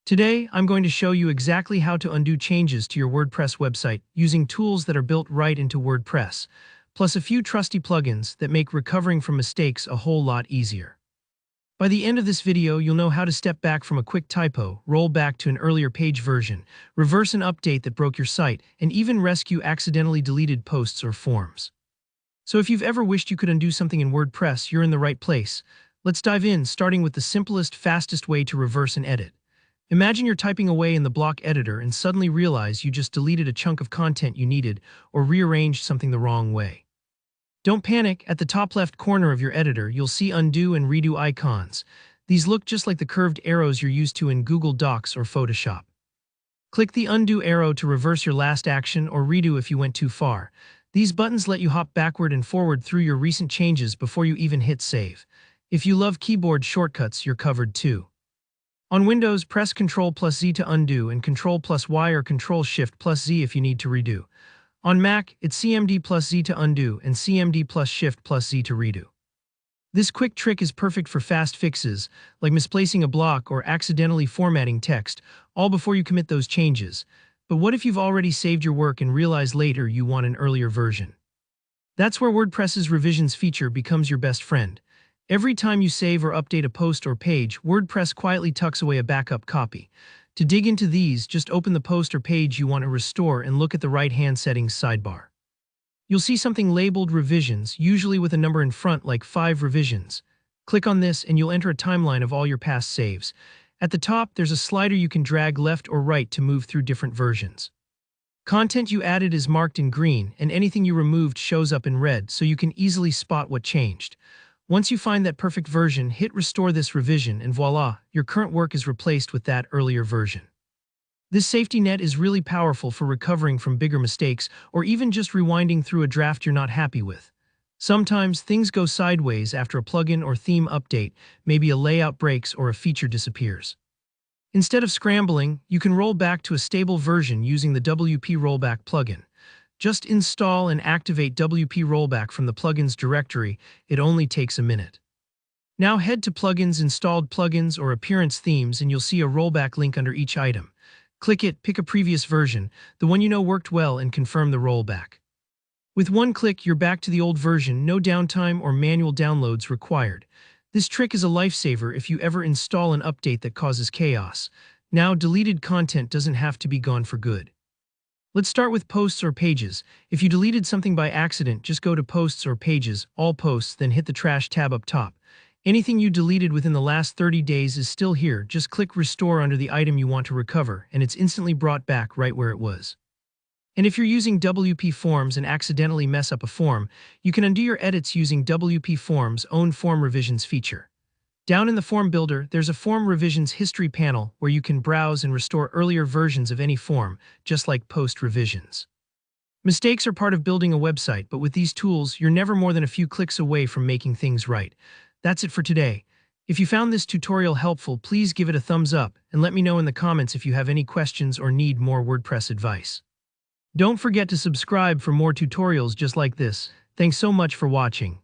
Today, I'm going to show you exactly how to undo changes to your WordPress website using tools that are built right into WordPress, plus a few trusty plugins that make recovering from mistakes a whole lot easier. By the end of this video, you'll know how to step back from a quick typo, roll back to an earlier page version, reverse an update that broke your site, and even rescue accidentally deleted posts or forms. So if you've ever wished you could undo something in WordPress, you're in the right place. Let's dive in, starting with the simplest, fastest way to reverse an edit. Imagine you're typing away in the block editor and suddenly realize you just deleted a chunk of content you needed or rearranged something the wrong way. Don't panic. At the top left corner of your editor, you'll see undo and redo icons. These look just like the curved arrows you're used to in Google Docs or Photoshop. Click the undo arrow to reverse your last action or redo if you went too far. These buttons let you hop backward and forward through your recent changes before you even hit save. If you love keyboard shortcuts, you're covered too. On Windows, press Ctrl+Z to undo and Ctrl+Y or Ctrl+Shift+Z if you need to redo. On Mac, it's CMD+Z to undo and CMD+Shift+Z to redo. This quick trick is perfect for fast fixes, like misplacing a block or accidentally formatting text, all before you commit those changes. But what if you've already saved your work and realize later you want an earlier version? That's where WordPress's revisions feature becomes your best friend. Every time you save or update a post or page, WordPress quietly tucks away a backup copy. To dig into these, just open the post or page you want to restore and look at the right-hand settings sidebar. You'll see something labeled Revisions, usually with a number in front like 5 revisions. Click on this and you'll enter a timeline of all your past saves. At the top, there's a slider you can drag left or right to move through different versions. Content you added is marked in green, and anything you removed shows up in red, so you can easily spot what changed. Once you find that perfect version, hit Restore this revision and voila, your current work is replaced with that earlier version. This safety net is really powerful for recovering from bigger mistakes or even just rewinding through a draft you're not happy with. Sometimes things go sideways after a plugin or theme update, maybe a layout breaks or a feature disappears. Instead of scrambling, you can roll back to a stable version using the WP Rollback plugin. Just install and activate WP Rollback from the plugins directory. It only takes a minute. Now head to Plugins, Installed Plugins, or Appearance Themes, and you'll see a rollback link under each item. Click it, pick a previous version, the one you know worked well, and confirm the rollback. With one click, you're back to the old version, no downtime or manual downloads required. This trick is a lifesaver if you ever install an update that causes chaos. Now, deleted content doesn't have to be gone for good. Let's start with posts or pages. If you deleted something by accident, just go to Posts or Pages, All Posts, then hit the Trash tab up top. Anything you deleted within the last 30 days is still here. Just click Restore under the item you want to recover, and it's instantly brought back right where it was. And if you're using WP Forms and accidentally mess up a form, you can undo your edits using WP Forms' own Form Revisions feature. Down in the Form Builder, there's a Form Revisions History panel where you can browse and restore earlier versions of any form, just like post revisions. Mistakes are part of building a website, but with these tools, you're never more than a few clicks away from making things right. That's it for today. If you found this tutorial helpful, please give it a thumbs up and let me know in the comments if you have any questions or need more WordPress advice. Don't forget to subscribe for more tutorials just like this. Thanks so much for watching.